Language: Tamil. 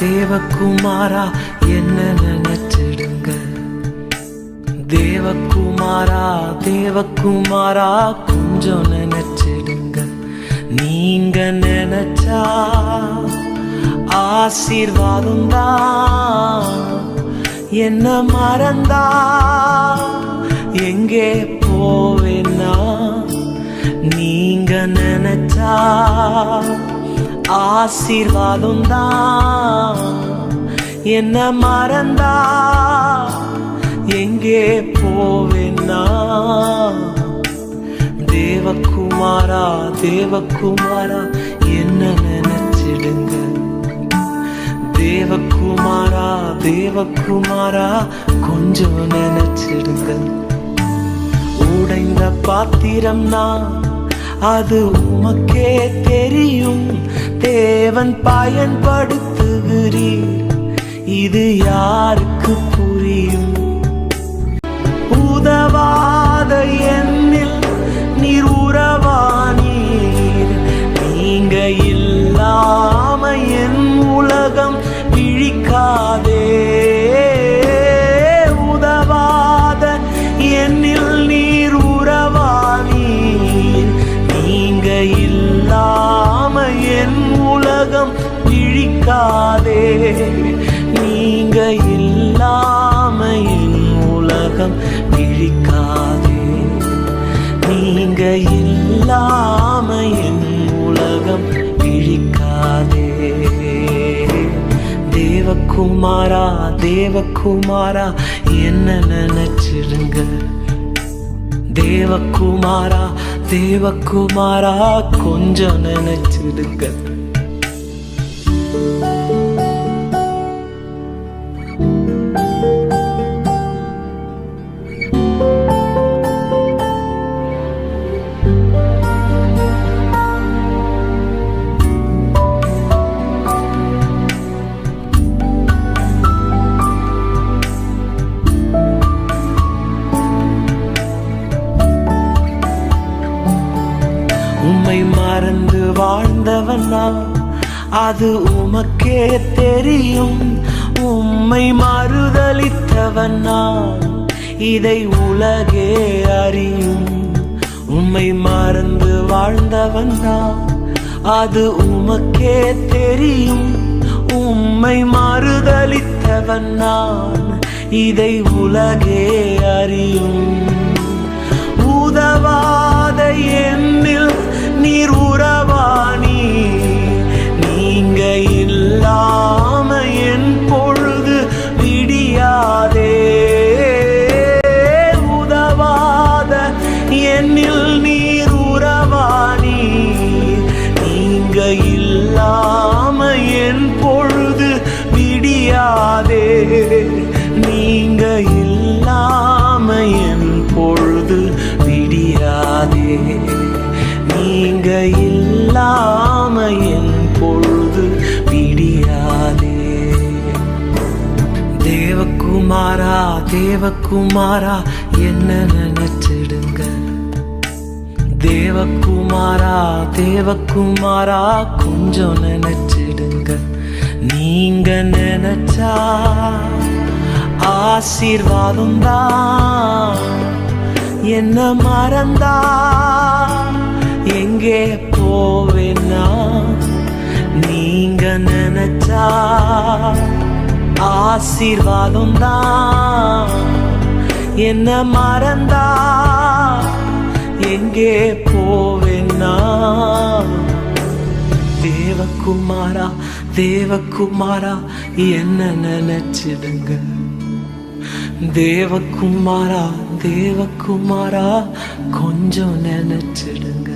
தேவகுமாரா என்ன நினைச்சிடுங்க. தேவகுமாரா தேவகுமாரா கொஞ்சம் நினைச்சிடுங்க. நீங்க நினைச்சா ஆசீர்வாதம் தான். என்ன மறந்தா எங்கே போவேன்னா, நீங்க நினைச்சா ஆசீர்வாதம் தான். என்ன மறந்தா எங்கே போவேன்னா, தேவகுமாரா தேவகுமாரா என்ன நினைச்சிடுங்க. தேவகுமாரா தேவகுமாரா கொஞ்சம் நினைச்சிடுங்க. உடைந்த பாத்திரம்னா அது உமக்கே தெரியும். தேவன் பயன்படுத்துகிறீர், இது யாருக்கு புரியும்? உதவாத என்னில் நீர் உறவானீர். நீங்க இல்லாம என் உலகம் விழிக்காதே. உதவாத என்னில் நீர் உறவானீர். நீங்க இல்லாம என் உலகம் விழிக்காதே. நீங்க இல்லாம என் உலகம் விழிக்காதே. நீங்க இல்லாம என் உலகம் விழிக்காதே. தேவகுமாரா தேவகுமாரா என்ன நினைச்சிடுங்க. தேவகுமாரா தேவகுமாரா கொஞ்சம் நினைச்சிடுங்க. உம்மை மறந்து வாழ்ந்தவனா அது உமக்கே தெரியும். உம்மை மறுதலித்தவனா இதை உலகே அறியும். உம்மை மறந்து வாழ்ந்தவனா அது உமக்கே தெரியும். உம்மை மறுதலித்தவனா இதை உலகே அறியும். உதவாத என்னில் நீர் உறவானி. நீங்க இல்லாம என் பொழுது விடியாதே. உதவாத என்னில் நீர் உறவானி. நீங்க இல்லாம என் பொழுது விடியாதே. நீங்க இல்லாம என் பொழுது விடியாதே. நீங்க இல்லாம என் பொழுது விடியாதே. தேவகுமாரா தேவகுமாரா என்ன நினைச்சிடுங்க. தேவகுமாரா தேவகுமாரா கொஞ்சம் நினைச்சிடுங்க. நீங்க நினைச்சா ஆசீர்வாதம் தான். என்ன மறந்தா எங்கே போவேன்னா, நீங்க நினைச்சா ஆசீர்வாதம் தான். என்ன மறந்தா எங்கே போவேன்னா, தேவகுமாரா தேவகுமாரா என்ன நினைச்சிடுங்க. தேவகுமாரா தேவகுமாரா கொஞ்சம் நினைச்சிடுங்க.